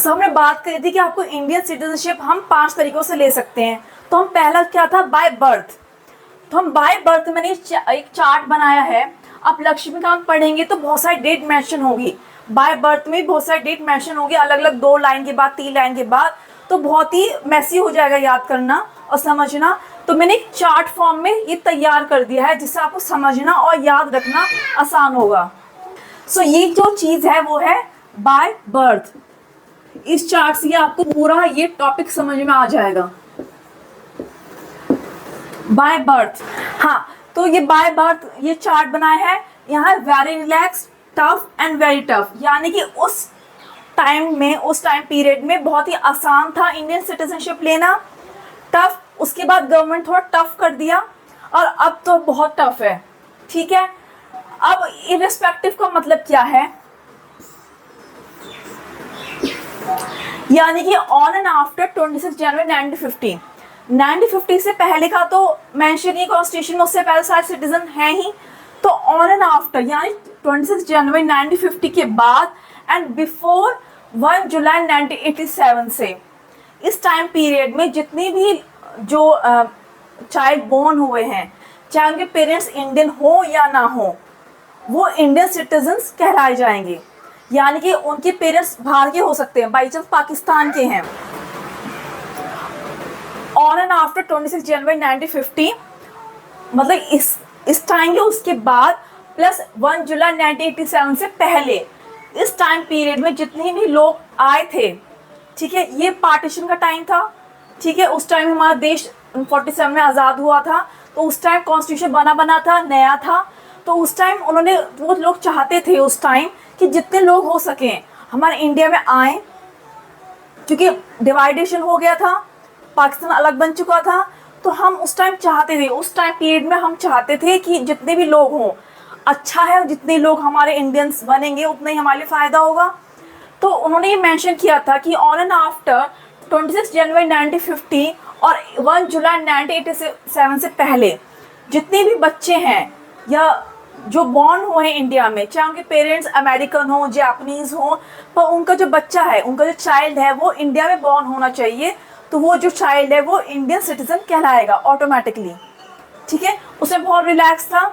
सो हमने बात करी थी कि आपको इंडियन सिटीजनशिप हम 5 तरीकों से ले सकते हैं। तो हम पहला क्या था, बाय बर्थ। तो हम बाय बर्थ मैंने एक चार्ट बनाया है। आप लक्ष्मीकांत पढ़ेंगे तो बहुत सारी डेट मेंशन होगी, बाय बर्थ में बहुत सारी डेट मेंशन होगी, अलग अलग 2 लाइन के बाद 3 लाइन के बाद, तो बहुत ही मैसी हो जाएगा याद करना और समझना। तो मैंने एक चार्ट फॉर्म में ये तैयार कर दिया है जिससे आपको समझना और याद रखना आसान होगा। सो ये जो चीज़ है वो है बाय बर्थ। इस चार्ट से आपको पूरा ये टॉपिक समझ में आ जाएगा। बाय बर्थ, हाँ, तो ये बाय बर्थ ये चार्ट बनाया है। यहाँ very relax, tough and very tough, यानी कि उस टाइम पीरियड में बहुत ही आसान था इंडियन सिटीजनशिप लेना। टफ, उसके बाद गवर्नमेंट थोड़ा टफ कर दिया और अब तो बहुत टफ है। ठीक है, अब इररिस्पेक्टिव का मतलब क्या है, यानी कि ऑन एंड आफ्टर 26 जनवरी 1950 से पहले का तो मेंशन ही कॉन्स्टिट्यूशन में, उससे पहले सारे सिटीजन हैं ही। तो ऑन एंड आफ्टर यानी 26 जनवरी 1950 के बाद एंड बिफोर 1 जुलाई 1987 से, इस टाइम पीरियड में जितनी भी जो चाइल्ड बोर्न हुए हैं, चाहे उनके पेरेंट्स इंडियन हो या ना हो, वो इंडियन सिटीजन्स कहलाए जाएंगे। यानी कि उनके पेरेंट्स बाहर के हो सकते हैं, बाई चांस पाकिस्तान के हैं। ऑन एंड आफ्टर 26 जनवरी 1950 मतलब इस टाइम के उसके बाद प्लस 1 जुलाई 1987 से पहले, इस टाइम पीरियड में जितने भी लोग आए थे, ठीक है, ये पार्टीशन का टाइम था। ठीक है, उस टाइम हमारा देश 47 में आज़ाद हुआ था, तो उस टाइम कॉन्स्टिट्यूशन बना था, नया था। तो उस टाइम वो लोग चाहते थे उस टाइम कि जितने लोग हो सकें हमारे इंडिया में आए, क्योंकि डिवाइडेशन हो गया था, पाकिस्तान अलग बन चुका था। तो हम उस टाइम चाहते थे, उस टाइम पीरियड में हम चाहते थे कि जितने भी लोग हों, अच्छा है, जितने लोग हमारे इंडियंस बनेंगे उतना ही हमारे लिए फ़ायदा होगा। तो उन्होंने ये मेंशन किया था कि ऑन एंड आफ्टर 26 जनवरी 1950 और 1 जुलाई 1987 से पहले जितने भी बच्चे हैं या जो बॉर्न हुए हैं इंडिया में, चाहे उनके पेरेंट्स अमेरिकन हो, जापानीज़ हो, पर उनका जो बच्चा है, उनका जो चाइल्ड है वो इंडिया में बॉर्न होना चाहिए। तो वो जो चाइल्ड है वो इंडियन सिटीजन कहलाएगा ऑटोमेटिकली। ठीक है, उसमें बहुत रिलैक्स था।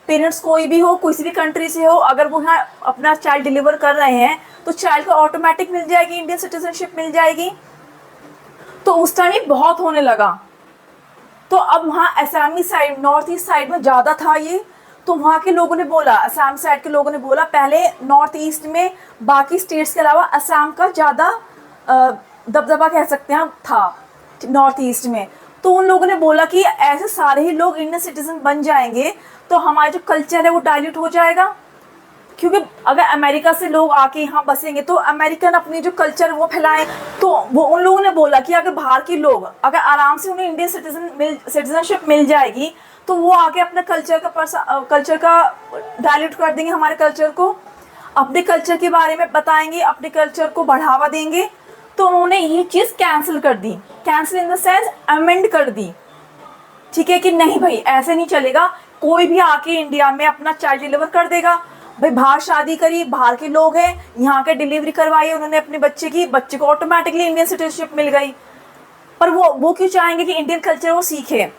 पेरेंट्स कोई भी हो, किसी भी कंट्री से हो, अगर वो यहाँ अपना चाइल्ड डिलीवर कर रहे हैं तो चाइल्ड को ऑटोमेटिक मिल जाएगी, इंडियन सिटीजनशिप मिल जाएगी। तो उस टाइम ये बहुत होने लगा। तो अब वहाँ असमी साइड, नॉर्थ ईस्ट साइड में ज़्यादा था ये। तो वहाँ के लोगों ने बोला, असम साइड के लोगों ने बोला, पहले नॉर्थ ईस्ट में बाकी स्टेट्स के अलावा असम का ज़्यादा दबदबा कह सकते हैं था नॉर्थ ईस्ट में। तो उन लोगों ने बोला कि ऐसे सारे ही लोग इंडियन सिटीजन बन जाएंगे तो हमारा जो कल्चर है वो डाइल्यूट हो जाएगा। क्योंकि अगर अमेरिका से लोग आके यहाँ बसेंगे तो अमेरिकन अपनी जो कल्चर वो फैलाएं। तो वो उन लोगों ने बोला कि अगर बाहर के लोग अगर आराम से उन्हें इंडियन सिटीजनशिप मिल जाएगी तो वो आके अपना कल्चर का डाइल्यूट कर देंगे, हमारे कल्चर को, अपने कल्चर के बारे में बताएंगे, अपने कल्चर को बढ़ावा देंगे। तो उन्होंने ये चीज़ कैंसिल कर दी, cancel in the sense amend कर दी। ठीक है, कि नहीं भाई ऐसे नहीं चलेगा, कोई भी आके इंडिया में अपना चाइल्ड डिलीवर कर देगा। भाई बाहर शादी करी, बाहर के लोग हैं, यहाँ के डिलीवरी करवाई उन्होंने अपने बच्चे को ऑटोमेटिकली इंडियन सिटीजनशिप मिल गई। पर वो क्यों चाहेंगे कि इंडियन कल्चर वो सीखे।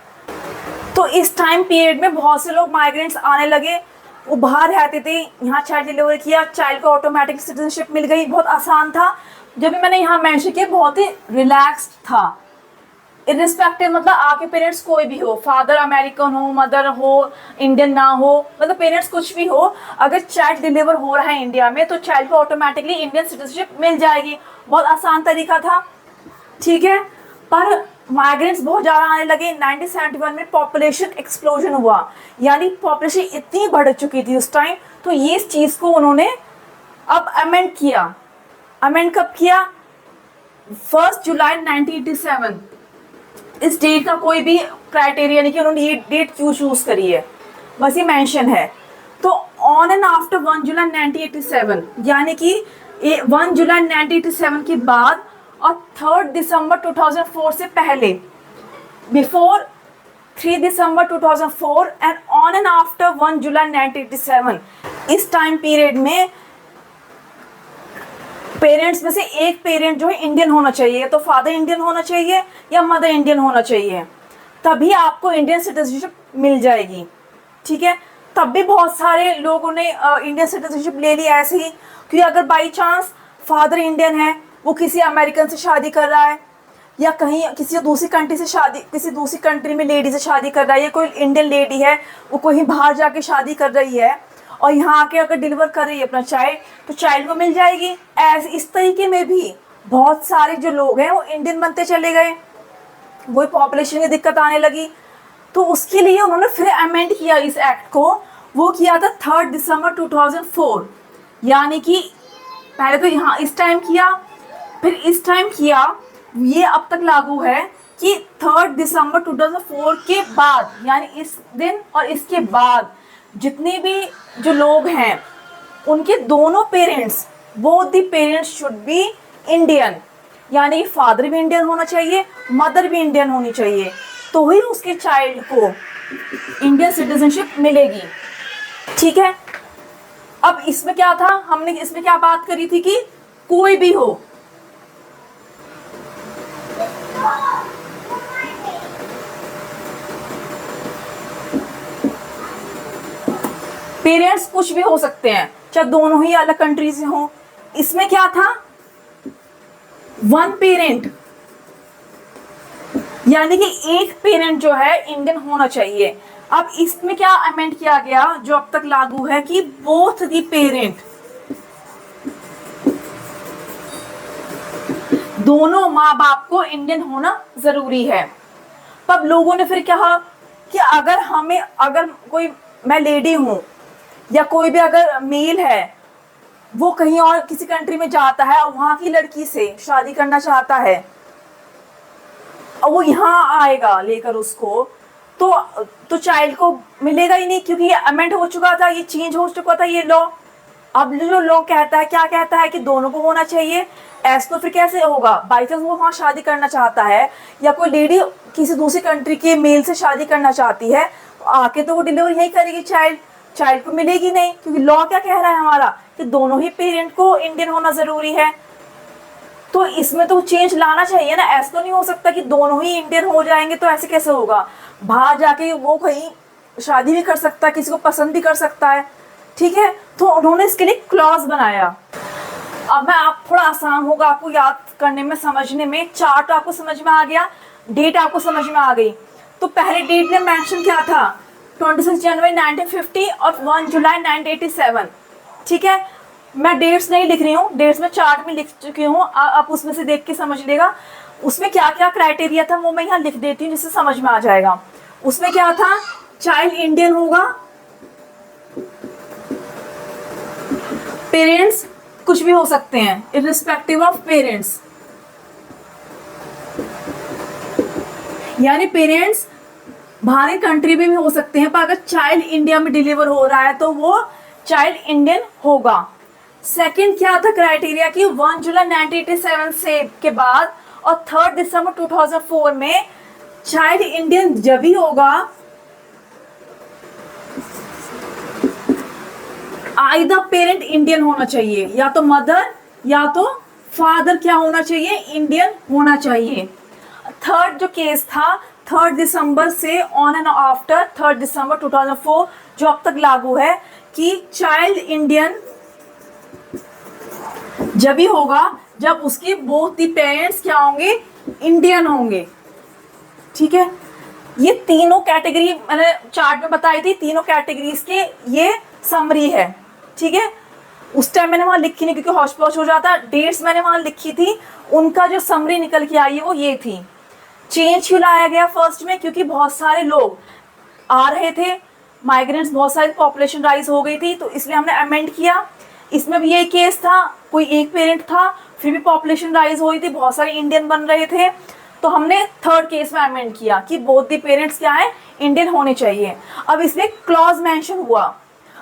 तो इस टाइम पीरियड में बहुत से लोग माइग्रेंट्स आने लगे, वो बाहर रहते थे, यहाँ चाइल्ड डिलीवर किया, चाइल्ड को ऑटोमेटिक सिटीजनशिप मिल गई, बहुत आसान था। जब भी मैंने यहाँ मेंशन किया बहुत ही रिलैक्स्ड था। इररिस्पेक्टिव मतलब आपके पेरेंट्स कोई भी हो, फादर अमेरिकन हो, मदर हो, इंडियन ना हो, मतलब पेरेंट्स कुछ भी हो, अगर चाइल्ड डिलीवर हो रहा है इंडिया में तो चाइल्ड को ऑटोमेटिकली इंडियन सिटीजनशिप मिल जाएगी। बहुत आसान तरीका था। ठीक है, पर माइग्रेंट्स बहुत ज़्यादा आने लगे। 1971 में पॉपुलेशन एक्सप्लोजन हुआ, यानी पॉपुलेशन इतनी बढ़ चुकी थी उस टाइम। तो ये इस चीज़ को उन्होंने अब अमेंड किया। अमेंड कब किया? 1 जुलाई 1987। इस डेट का कोई भी क्राइटेरिया नहीं कि उन्होंने ये डेट क्यों चूज करी है, बस ये मेंशन है। तो ऑन एंड आफ्टर 1 जुलाई 1987 यानी कि 1 जुलाई 1987 के बाद और 3 दिसंबर 2004 से पहले, before 3 December 2004 and on and after 1 जुलाई 1987, इस टाइम पीरियड में पेरेंट्स में से एक पेरेंट जो है इंडियन होना चाहिए, तो फादर इंडियन होना चाहिए या मदर इंडियन होना चाहिए, तभी आपको इंडियन सिटीजनशिप मिल जाएगी। ठीक है, तब भी बहुत सारे लोगों ने इंडियन सिटीजनशिप ले ली ऐसे ही, क्योंकि अगर बाई चांस फादर इंडियन है, वो किसी अमेरिकन से शादी कर रहा है या कहीं किसी दूसरी कंट्री से शादी, किसी दूसरी कंट्री में लेडी से शादी कर रहा है, या कोई इंडियन लेडी है वो कहीं बाहर जाके शादी कर रही है और यहाँ आके अगर डिलीवर कर रही है अपना चाइल्ड, तो चाइल्ड को मिल जाएगी। ऐसे इस तरीके में भी बहुत सारे जो लोग हैं वो इंडियन बनते चले गए, वही पॉपुलेशन की दिक्कत आने लगी। तो उसके लिए उन्होंने फिर अमेंड किया इस एक्ट को, वो किया था 3 दिसंबर 2004, यानी कि पहले तो यहाँ इस टाइम किया, फिर इस टाइम किया, ये अब तक लागू है कि 3 दिसंबर 2004 के बाद, यानी इस दिन और इसके बाद जितने भी जो लोग हैं उनके दोनों parents, both the parents should be Indian, यानी फादर भी इंडियन होना चाहिए, मदर भी इंडियन होनी चाहिए, तो ही उसके चाइल्ड को इंडियन सिटीजनशिप मिलेगी। ठीक है, अब इसमें क्या था, हमने इसमें क्या बात करी थी कि कोई भी हो, पेरेंट्स कुछ भी हो सकते हैं, चाहे दोनों ही अलग कंट्री से हों। इसमें क्या था, वन पेरेंट, यानी कि एक पेरेंट जो है इंडियन होना चाहिए। अब इसमें क्या अमेंड किया गया जो अब तक लागू है कि बोथ द पेरेंट, दोनों माँ बाप को इंडियन होना जरूरी है। तब लोगों ने फिर कहा कि अगर कोई, मैं लेडी हूं या कोई भी अगर मेल है, वो कहीं और किसी कंट्री में जाता है और वहां की लड़की से शादी करना चाहता है और वो यहाँ आएगा लेकर उसको, तो चाइल्ड को मिलेगा ही नहीं, क्योंकि ये अमेंड हो चुका था, ये चेंज हो चुका था ये लॉ। अब जो लॉ कहता है, क्या कहता है कि दोनों को होना चाहिए। ऐसा तो फिर कैसे होगा, बाई चांस वो वहाँ शादी करना चाहता है या कोई लेडी किसी दूसरी कंट्री के मेल से शादी करना चाहती है, तो आके तो वो डिलीवर यही करेगी, चाइल्ड को मिलेगी नहीं, क्योंकि लॉ क्या कह रहा है हमारा कि दोनों ही पेरेंट को इंडियन होना जरूरी है। तो इसमें तो चेंज लाना चाहिए ना, ऐसा तो नहीं हो सकता कि दोनों ही इंडियन हो जाएंगे, तो ऐसे कैसे होगा। बाहर जाके वो कहीं शादी भी कर सकता है, किसी को पसंद भी कर सकता है। ठीक है, तो उन्होंने इसके लिए क्लॉज बनाया। अब मैं आप थोड़ा आसान होगा आपको याद करने में, समझने में। चार्ट आपको समझ में आ गया, डेट आपको समझ में आ गई। तो पहले डेट में मेंशन क्या था, 26 जनवरी 1950 और 1 जुलाई 1987। ठीक है, मैं डेट्स नहीं लिख रही हूँ, डेट्स में चार्ट में लिख चुकी हूँ, आप उसमें से देख के समझ लेगा। उसमें क्या क्या क्राइटेरिया था वो मैं यहाँ लिख देती हूँ जिससे समझ में आ जाएगा। उसमें क्या था, चाइल्ड इंडियन होगा, पेरेंट्स कुछ भी हो सकते हैं इर्रिस्पेक्टिव ऑफ पेरेंट्स, यानी पेरेंट्स बाहरी कंट्री में भी हो सकते हैं, पर अगर चाइल्ड इंडिया में डिलीवर हो रहा है तो वो चाइल्ड इंडियन होगा। सेकंड क्या था क्राइटेरिया कि 1 जुलाई 1987 से के बाद और 3 दिसंबर 2004 में चाइल्ड इंडियन जब भी होगा, आइदर पेरेंट इंडियन होना चाहिए, या तो मदर या तो फादर क्या होना चाहिए, इंडियन होना चाहिए। थर्ड जो केस था 3 दिसंबर से ऑन एंड आफ्टर 3 दिसंबर 2004 जो अब तक लागू है कि चाइल्ड इंडियन जब भी होगा जब उसके बोथ द पेरेंट्स क्या होंगे, इंडियन होंगे। ठीक है, ये तीनों कैटेगरी मैंने चार्ट में बताई थी, तीनों कैटेगरीज के ये समरी है। ठीक है, उस टाइम मैंने वहां लिखी नहीं क्योंकि हौच पौच हो जाता, डेट्स मैंने वहां लिखी थी, उनका जो समरी निकल के आई है वो ये थी। चेंज क्यों लाया गया फर्स्ट में, क्योंकि बहुत सारे लोग आ रहे थे, माइग्रेंट्स, बहुत सारी पॉपुलेशन राइज हो गई थी, तो इसलिए हमने अमेंड किया। इसमें भी यही केस था, कोई एक पेरेंट था, फिर भी पॉपुलेशन राइज हुई थी, बहुत सारे इंडियन बन रहे थे, तो हमने थर्ड केस में अमेंड किया कि बोथ द पेरेंट्स क्या है, इंडियन होने चाहिए। अब इसमें क्लॉज मेंशन हुआ।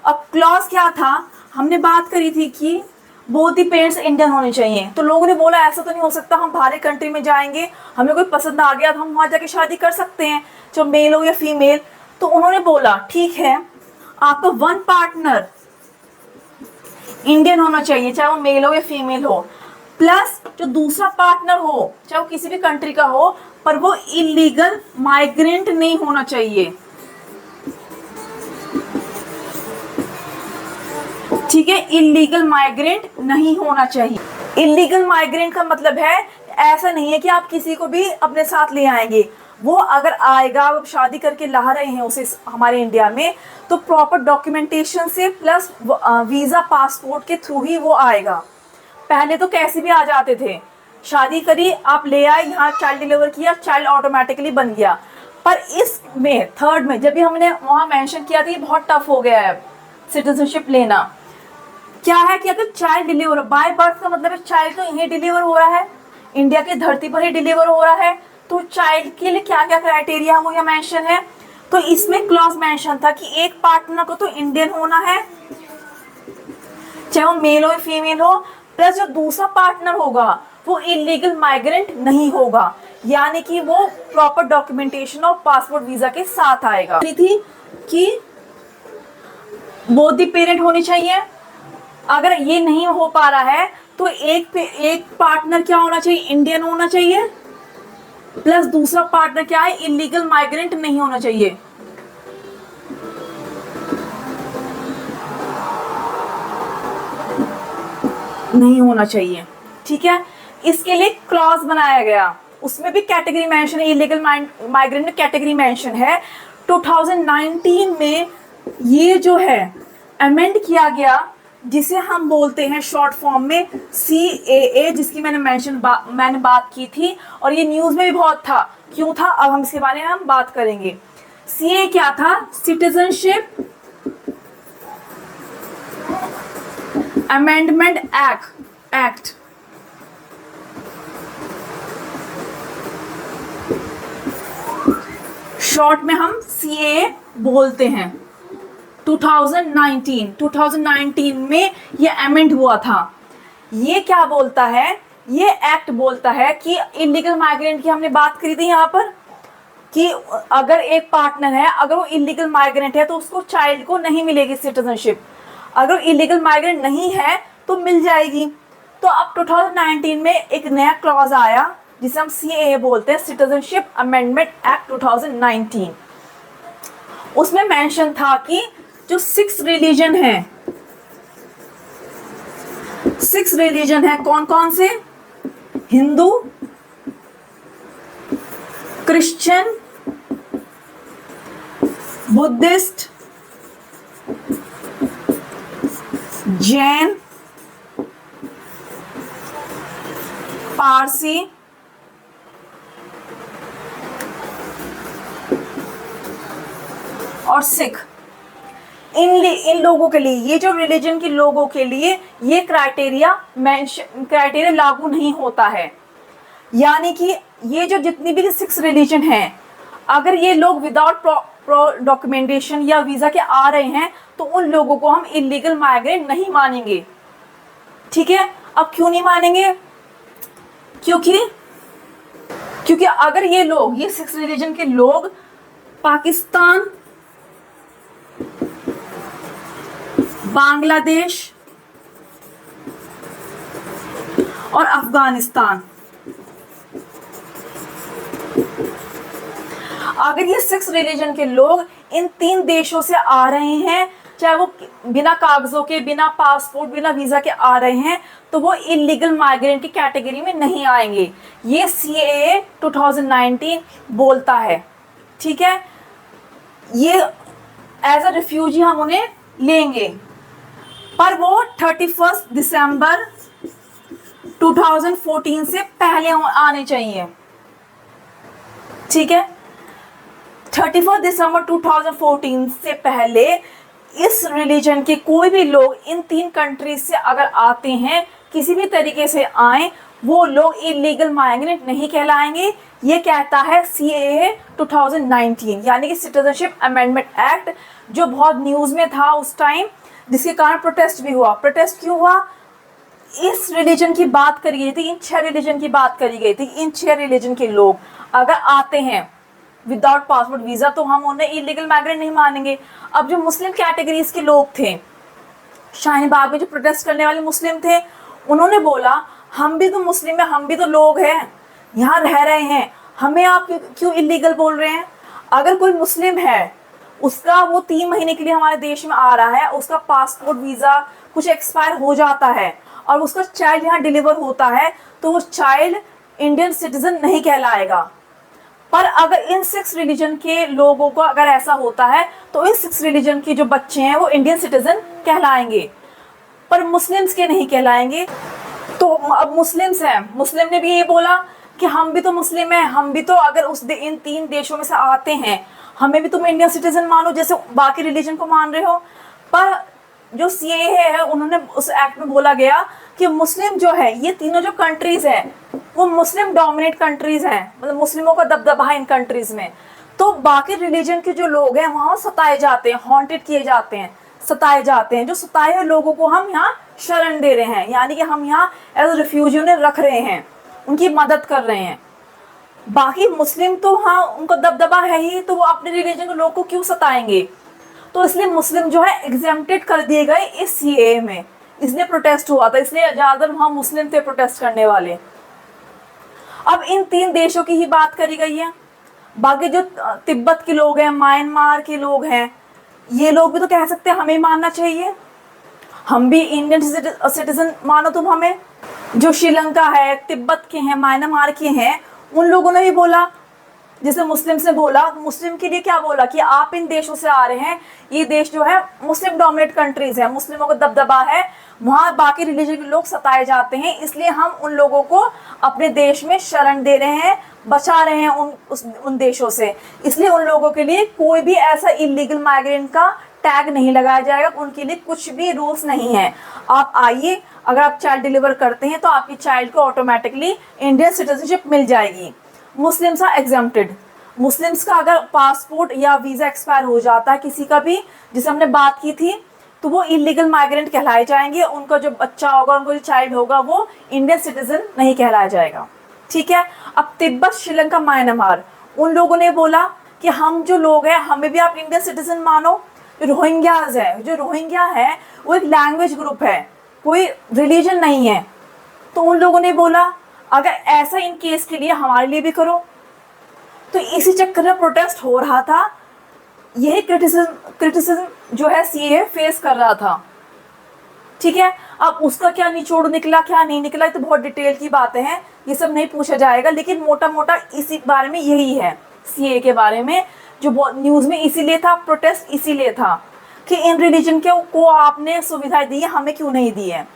अब क्लॉज क्या था, हमने बात करी थी कि बोथ द पेरेंट्स इंडियन होने चाहिए, तो लोगों ने बोला ऐसा तो नहीं हो सकता, हम बाहरी कंट्री में जाएंगे, हमें कोई पसंद आ गया तो हम वहाँ जाके शादी कर सकते हैं, चाहे मेल हो या फीमेल। तो उन्होंने बोला ठीक है, आपका वन पार्टनर इंडियन होना चाहिए, चाहे वो मेल हो या फीमेल हो। प्लस जो दूसरा पार्टनर हो, चाहे वो किसी भी कंट्री का हो, पर वो इलीगल माइग्रेंट नहीं होना चाहिए। ठीक है, इलीगल माइग्रेंट नहीं होना चाहिए। इलीगल माइग्रेंट का मतलब है ऐसा नहीं है कि आप किसी को भी अपने साथ ले आएंगे। वो अगर आएगा, आप शादी करके ला रहे हैं उसे हमारे इंडिया में, तो प्रॉपर डॉक्यूमेंटेशन से प्लस वीज़ा पासपोर्ट के थ्रू ही वो आएगा। पहले तो कैसे भी आ जाते थे, शादी करी, आप ले आए, यहाँ चाइल्ड डिलीवर किया, चाइल्ड ऑटोमेटिकली बन गया। पर इसमें थर्ड में जब भी हमने वहाँ मेंशन किया था, ये बहुत टफ हो गया है सिटीजनशिप लेना। क्या है कि अगर चाइल्ड डिलीवर बाय बर्थ का मतलब है चाइल्ड तो यहीं डिलीवर हो रहा है, इंडिया की धरती पर ही डिलीवर हो रहा है, तो चाइल्ड के लिए क्या क्या क्राइटेरिया वो यहाँ मेंशन है। तो इसमें क्लॉज मेंशन था कि एक पार्टनर को तो इंडियन होना है, चाहे वो मेल हो या फीमेल हो, प्लस जो दूसरा पार्टनर होगा वो इलीगल माइग्रेंट नहीं होगा, यानी कि वो प्रॉपर डॉक्यूमेंटेशन और पासपोर्ट वीजा के साथ आएगा। थी कि बोथ द पेरेंट होनी चाहिए। अगर ये नहीं हो पा रहा है तो एक पार्टनर क्या होना चाहिए, इंडियन होना चाहिए, प्लस दूसरा पार्टनर क्या है, इलीगल माइग्रेंट नहीं होना चाहिए। नहीं होना चाहिए, ठीक है। इसके लिए क्लॉज बनाया गया, उसमें भी कैटेगरी मेंशन है, इलीगल माइग्रेंट में कैटेगरी मेंशन है। 2019 में ये जो है अमेंड किया गया, जिसे हम बोलते हैं शॉर्ट फॉर्म में CAA, जिसकी मैंने बात की थी, और ये न्यूज़ में भी बहुत था। क्यों था, अब हम इसके बारे में हम बात करेंगे। CAA क्या था, सिटीजनशिप अमेंडमेंट एक्ट। शॉर्ट में हम CAA बोलते हैं। 2019 में ये अमेंड हुआ था। ये क्या बोलता है, ये एक्ट बोलता है कि इलीगल माइग्रेंट की हमने बात करी थी यहाँ पर, कि अगर एक पार्टनर है, अगर वो इलीगल माइग्रेंट है तो उसको चाइल्ड को नहीं मिलेगी सिटीजनशिप। अगर इलीगल माइग्रेंट नहीं है तो मिल जाएगी। तो अब 2019 में एक नया क्लॉज आया जिसे हम CAA बोलते हैं, सिटीजनशिप अमेंडमेंट एक्ट 2019। उसमें मेंशन था कि जो 6 रिलीजन है, कौन कौन से, हिंदू, क्रिश्चियन, बुद्धिस्ट, जैन, पारसी और सिख। इन लोगों के लिए, ये जो रिलीजन के लोगों के लिए ये क्राइटेरिया लागू नहीं होता है। यानी कि ये जो जितनी भी 6 रिलीजन हैं, अगर ये लोग विदाउट डॉक्यूमेंटेशन या वीज़ा के आ रहे हैं तो उन लोगों को हम इलीगल माइग्रेंट नहीं मानेंगे। ठीक है, अब क्यों नहीं मानेंगे, क्योंकि अगर ये 6 रिलीजन के लोग पाकिस्तान, बांग्लादेश और अफगानिस्तान, अगर ये 6 रिलीजन के लोग इन 3 देशों से आ रहे हैं, चाहे वो बिना कागजों के, बिना पासपोर्ट, बिना वीजा के आ रहे हैं, तो वो इलीगल माइग्रेंट की कैटेगरी में नहीं आएंगे। ये CAA 2019 बोलता है। ठीक है, ये एज अ रिफ्यूजी हम उन्हें लेंगे, पर वो 31 दिसंबर 2014 से पहले आने चाहिए। ठीक है, 31 दिसंबर 2014 से पहले इस रिलीजन के कोई भी लोग इन 3 कंट्रीज से अगर आते हैं, किसी भी तरीके से आए, वो लोग इलीगल माइग्रेंट नहीं कहलाएंगे। ये कहता है CAA 2019, यानी कि सिटीजनशिप अमेंडमेंट एक्ट, जो बहुत न्यूज़ में था उस टाइम, जिसके कारण प्रोटेस्ट भी हुआ। प्रोटेस्ट क्यों हुआ, इस रिलीजन की बात करी गई थी, इन 6 रिलीजन की बात करी गई थी। इन 6 रिलीजन के लोग अगर आते हैं विदाउट पासपोर्ट वीज़ा तो हम उन्हें इलीगल माइग्रेंट नहीं मानेंगे। अब जो मुस्लिम कैटेगरीज के लोग थे, शाहीन बाग में जो प्रोटेस्ट करने वाले मुस्लिम थे, उन्होंने बोला हम भी तो मुस्लिम है, हम भी तो लोग हैं, यहाँ रह रहे हैं, हमें आप क्यों इलीगल बोल रहे हैं? अगर कोई मुस्लिम है, उसका वो 3 महीने के लिए हमारे देश में आ रहा है, उसका पासपोर्ट वीज़ा कुछ एक्सपायर हो जाता है और उसका चाइल्ड यहाँ डिलीवर होता है, तो वो चाइल्ड इंडियन सिटीजन नहीं कहलाएगा। पर अगर इन 6 रिलीजन के लोगों को अगर ऐसा होता है तो इन 6 रिलीजन के जो बच्चे हैं वो इंडियन सिटीजन कहलाएंगे, पर मुस्लिम्स के नहीं कहलाएंगे। तो अब मुस्लिम्स हैं, मुस्लिम ने भी ये बोला कि हम भी तो मुस्लिम हैं, हम भी तो अगर इन 3 देशों में से आते हैं, हमें भी तुम इंडियन सिटीजन मानो जैसे बाकी रिलीजन को मान रहे हो। पर जो सीएए है उन्होंने उस एक्ट में बोला गया कि मुस्लिम जो है, ये तीनों जो कंट्रीज हैं वो मुस्लिम डोमिनेट कंट्रीज हैं, मतलब मुस्लिमों का दबदबा है इन कंट्रीज में। तो बाकी रिलीजन के जो लोग हैं वहाँ सताए जाते हैं, हॉन्टेड किए जाते हैं, सताए जाते हैं। जो सताए हुए लोगों को हम यहाँ शरण दे रहे हैं, यानी कि हम यहाँ एज रिफ्यूजी उन्हें रख रहे हैं, उनकी मदद कर रहे हैं। बाकी मुस्लिम तो हाँ उनका दबदबा है ही, तो वो अपने रिलीजन के लोग को क्यों सताएंगे? तो इसलिए मुस्लिम जो है एग्जेम्प्टेड कर दिए गए इस सीएए में, इसलिए प्रोटेस्ट हुआ था, इसलिए ज़्यादातर वहाँ मुस्लिम थे प्रोटेस्ट करने वाले। अब इन 3 देशों की ही बात करी गई है, बाकी जो तिब्बत के लोग हैं, म्यांमार के लोग हैं, ये लोग भी तो कह सकते हैं हमें मानना चाहिए, हम भी इंडियन सिटीजन मानो तुम हमें। जो श्रीलंका है, तिब्बत के हैं, म्यांमार के हैं, उन लोगों ने भी बोला, जैसे मुस्लिम से बोला, मुस्लिम के लिए क्या बोला कि आप इन देशों से आ रहे हैं, ये देश जो है मुस्लिम डोमिनेट कंट्रीज है, मुस्लिमों का दबदबा है, वहाँ बाकी रिलीजन के लोग सताए जाते हैं, इसलिए हम उन लोगों को अपने देश में शरण दे रहे हैं, बचा रहे हैं उन देशों से। इसलिए उन लोगों के लिए कोई भी ऐसा इलीगल माइग्रेंट का टैग नहीं लगाया जाएगा, उनके लिए कुछ भी रूल्स नहीं है। आप आइए, अगर आप चाइल्ड डिलीवर करते हैं तो आपकी चाइल्ड को ऑटोमेटिकली इंडियन सिटीजनशिप मिल जाएगी। Muslims are exempted. मुस्लिम्स का अगर पासपोर्ट या वीज़ा एक्सपायर हो जाता है किसी का भी, जिसे हमने बात की थी, तो वो इलीगल माइग्रेंट कहलाए जाएंगे, उनका जो बच्चा होगा, उनका जो चाइल्ड होगा, वो इंडियन सिटीजन नहीं कहलाया जाएगा। ठीक है। अब तिब्बत, श्रीलंका, म्यांमार, उन लोगों ने बोला कि हम जो लोग हैं हमें भी आप इंडियन सिटीजन मानो। रोहिंग्याज है, जो रोहिंग्या है वो एक लैंग्वेज ग्रुप है, कोई रिलीजन नहीं है। तो उन लोगों ने बोला अगर ऐसा इन केस के लिए हमारे लिए भी करो। तो इसी चक्कर में प्रोटेस्ट हो रहा था, यही क्रिटिसिज्म जो है सीए फेस कर रहा था। ठीक है। अब उसका क्या निचोड़ निकला, क्या नहीं निकला, तो बहुत डिटेल की बातें हैं, ये सब नहीं पूछा जाएगा, लेकिन मोटा मोटा इसी बारे में यही है। सीए के बारे में जो न्यूज़ में इसीलिए था, प्रोटेस्ट इसीलिए था कि इन रिलीजन को आपने सुविधाएं दी है, हमें क्यों नहीं दी है।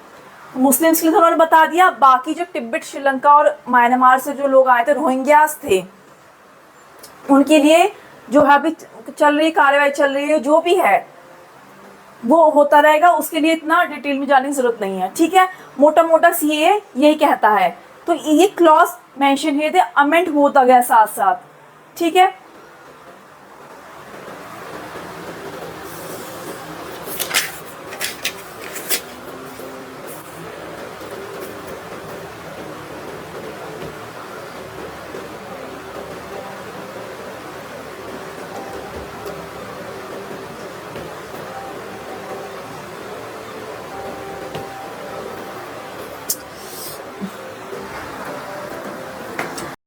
मुस्लिम्स के लिए उन्होंने बता दिया, बाकी जो तिब्बत, श्रीलंका और म्यांमार से जो लोग आए थे, रोहिंग्यास थे, उनके लिए जो है अभी चल रही कार्रवाई चल रही है, जो भी है वो होता रहेगा, उसके लिए इतना डिटेल में जाने की जरूरत नहीं है। ठीक है। मोटा मोटा सीए यही कहता है। तो ये क्लॉज मेंशन है, अमेंड होता गया साथ साथ। ठीक है।